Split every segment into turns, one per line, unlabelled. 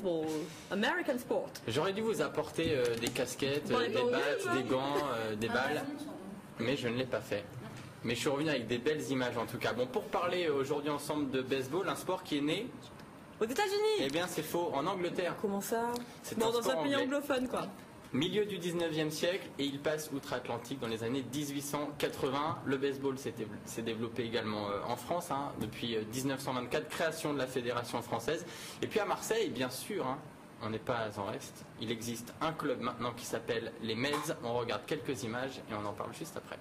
baseball, American sport.
J'aurais dû vous apporter des casquettes,
Bon,
des battes, des gants, des balles, mais je ne l'ai pas fait. Mais je suis revenu avec des belles images en tout cas. Bon, pour parler aujourd'hui ensemble de baseball, un sport qui est né
aux États-Unis.
Eh bien, c'est faux, en Angleterre.
Comment ça?
C'est
bon, dans un pays anglophone, quoi.
Milieu du 19e siècle, et il passe outre-Atlantique dans les années 1880. Le baseball s'est développé également en France, hein, depuis 1924, création de la Fédération française. Et puis à Marseille, bien sûr, hein, on n'est pas en reste. Il existe un club maintenant qui s'appelle les Meds. On regarde quelques images et on en parle juste après.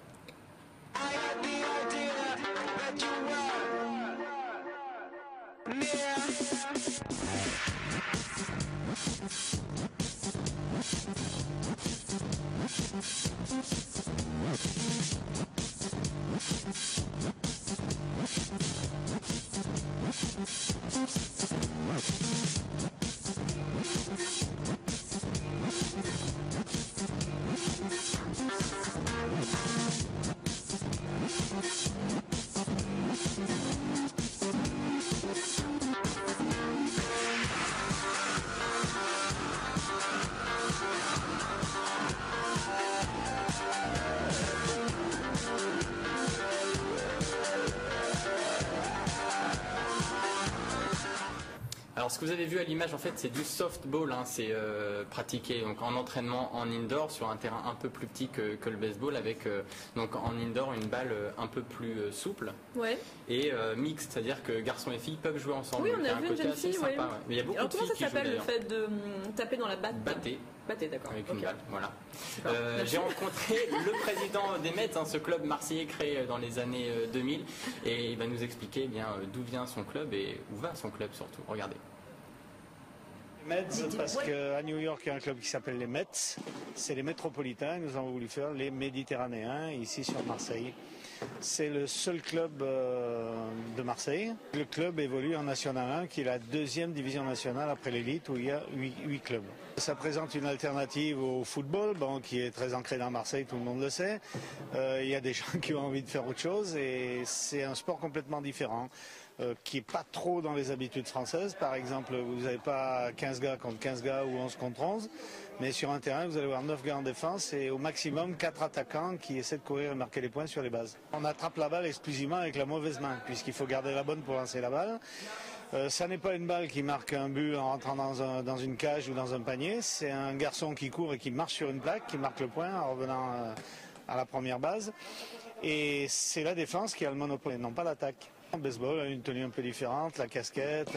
Alors ce que vous avez vu à l'image en fait c'est du softball, hein, c'est pratiqué donc en entraînement en indoor sur un terrain un peu plus petit que le baseball avec donc en indoor une balle un peu plus souple et mixte, c'est-à-dire que garçons et filles peuvent jouer ensemble.
Oui, on a vu une jeune fille,
sympa, ouais. Mais il y a beaucoup
alors
de filles
comment ça s'appelle le fait de taper dans la batte?
Batté,
d'accord.
Avec une balle, voilà. J'ai rencontré le président des Mets, hein, ce club marseillais créé dans les années 2000, et il va nous expliquer eh bien d'où vient son club et où va son club surtout. Regardez.
Mets, parce qu'à New York, il y a un club qui s'appelle les Mets. C'est les métropolitains. Nous avons voulu faire les Méditerranéens ici sur Marseille. C'est le seul club de Marseille. Le club évolue en National 1, qui est la deuxième division nationale après l'élite, où il y a 8 clubs. Ça présente une alternative au football, bon, qui est très ancré dans Marseille, tout le monde le sait. Il y a des gens qui ont envie de faire autre chose, et c'est un sport complètement différent. Qui n'est pas trop dans les habitudes françaises. Par exemple, vous n'avez pas 15 gars contre 15 gars ou 11 contre 11, mais sur un terrain, vous allez avoir 9 gars en défense et au maximum 4 attaquants qui essaient de courir et marquer les points sur les bases. On attrape la balle exclusivement avec la mauvaise main, puisqu'il faut garder la bonne pour lancer la balle. Ça n'est pas une balle qui marque un but en rentrant dans une cage ou dans un panier, c'est un garçon qui court et qui marche sur une plaque, qui marque le point en revenant à la première base. Et c'est la défense qui a le monopole et non pas l'attaque. Le baseball a une tenue un peu différente, la casquette,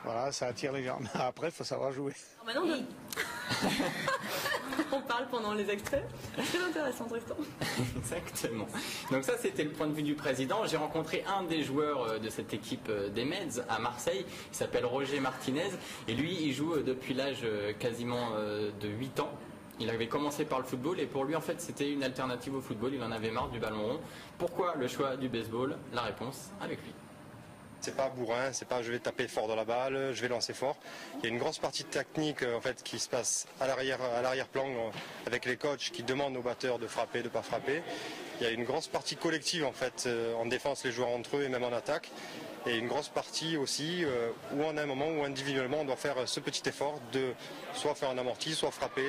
voilà, ça attire les gens. Mais après, il faut savoir jouer.
Maintenant, on parle pendant les extraits. Très intéressant, Tristan.
Exactement. Donc ça, c'était le point de vue du président. J'ai rencontré un des joueurs de cette équipe des Meds à Marseille. Il s'appelle Roger Martinez. Et lui, il joue depuis l'âge quasiment de 8 ans. Il avait commencé par le football et pour lui en fait c'était une alternative au football, il en avait marre du ballon rond. Pourquoi le choix du baseball? La réponse avec lui.
C'est pas bourrin, c'est pas je vais taper fort dans la balle, je vais lancer fort. Il y a une grosse partie de technique en fait qui se passe à l'arrière-plan avec les coachs qui demandent aux batteurs de frapper, de pas frapper. Il y a une grosse partie collective en fait en défense les joueurs entre eux et même en attaque. Et une grosse partie aussi où on a un moment où individuellement on doit faire ce petit effort de soit faire un amorti, soit frapper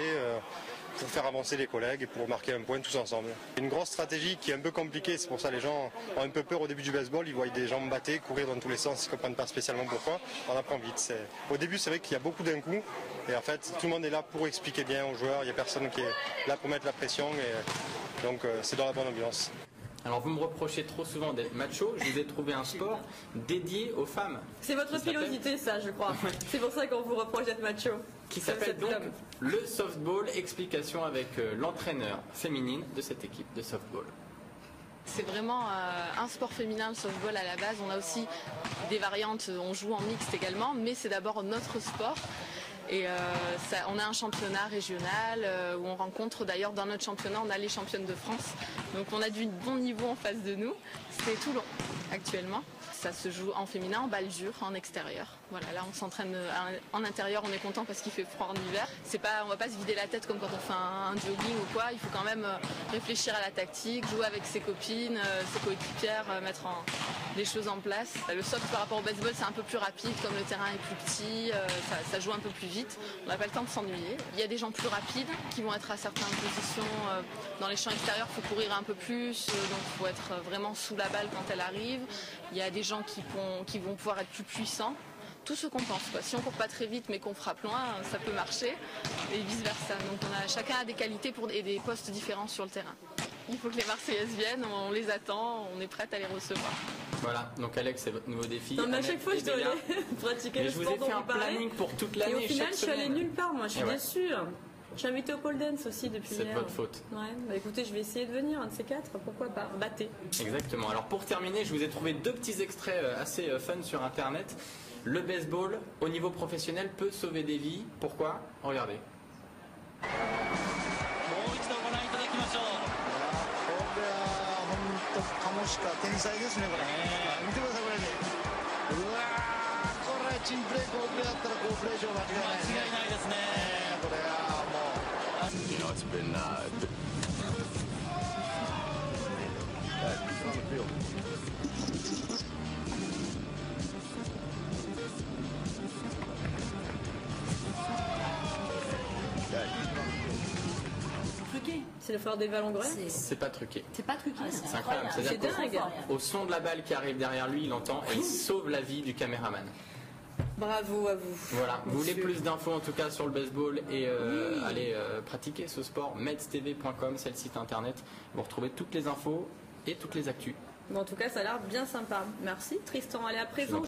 pour faire avancer les collègues et pour marquer un point tous ensemble. Une grosse stratégie qui est un peu compliquée, c'est pour ça que les gens ont un peu peur au début du baseball, ils voient des gens battre, courir dans tous les sens, ils ne comprennent pas spécialement pourquoi, on apprend vite. Au début c'est vrai qu'il y a beaucoup d'un coup et en fait tout le monde est là pour expliquer bien aux joueurs, il n'y a personne qui est là pour mettre la pression et donc c'est dans la bonne ambiance.
Alors vous me reprochez trop souvent d'être macho, je vous ai trouvé un sport dédié aux femmes.
C'est votre pilosité ça je crois, c'est pour ça qu'on vous reproche d'être macho.
Qui s'appelle donc le softball, explication avec l'entraîneur féminine de cette équipe de softball.
C'est vraiment un sport féminin, le softball à la base, on a aussi des variantes, on joue en mixte également, mais c'est d'abord notre sport. Et on a un championnat régional où on rencontre d'ailleurs dans notre championnat, on a les championnes de France. Donc on a du bon niveau en face de nous. C'est Toulon actuellement. Ça se joue en féminin, en balle dure, en extérieur. Voilà, là on s'entraîne en intérieur, on est content parce qu'il fait froid en hiver. On va pas se vider la tête comme quand on fait un jogging ou quoi. Il faut quand même réfléchir à la tactique, jouer avec ses copines, ses coéquipières, mettre des choses en place. Le socle par rapport au baseball c'est un peu plus rapide, comme le terrain est plus petit, ça joue un peu plus vite. On n'a pas le temps de s'ennuyer. Il y a des gens plus rapides qui vont être à certaines positions. Dans les champs extérieurs, il faut courir un peu plus, donc il faut être vraiment sous la balle quand elle arrive. Il y a des gens qui vont pouvoir être plus puissants. Tout se compense, quoi. Si on court pas très vite mais qu'on frappe loin, ça peut marcher et vice versa. Donc chacun a des qualités et des postes différents sur le terrain. Il faut que les Marseillaises viennent, on les attend, on est prête à les recevoir.
Voilà, donc Alex, c'est votre nouveau défi.
Non, mais à chaque fois, je dois aller pratiquer le sport dont vous parlez.
Je vous ai fait un planning pour toute l'année.
Et au final, je suis allée nulle part, moi, je suis déçue. Je suis invitée au pole dance aussi depuis hier.
C'est de votre faute.
Ouais, bah écoutez, je vais essayer de venir, un de ces quatre, pourquoi pas, battez.
Exactement. Alors pour terminer, je vous ai trouvé 2 petits extraits assez fun sur internet. Le baseball au niveau professionnel peut sauver des vies. Pourquoi? Regardez.
C'est le fleur des Valangourais.
C'est pas truqué.
C'est pas truqué.
C'est incroyable.
C'est dingue.
Au son de la balle qui arrive derrière lui, il entend et il sauve la vie du caméraman.
Bravo à vous.
Voilà, vous voulez plus d'infos en tout cas sur le baseball et allez pratiquer ce sport, medstv.com, c'est le site internet. Vous retrouvez toutes les infos et toutes les actus.
Bon, en tout cas, ça a l'air bien sympa. Merci Tristan. Allez, à présent.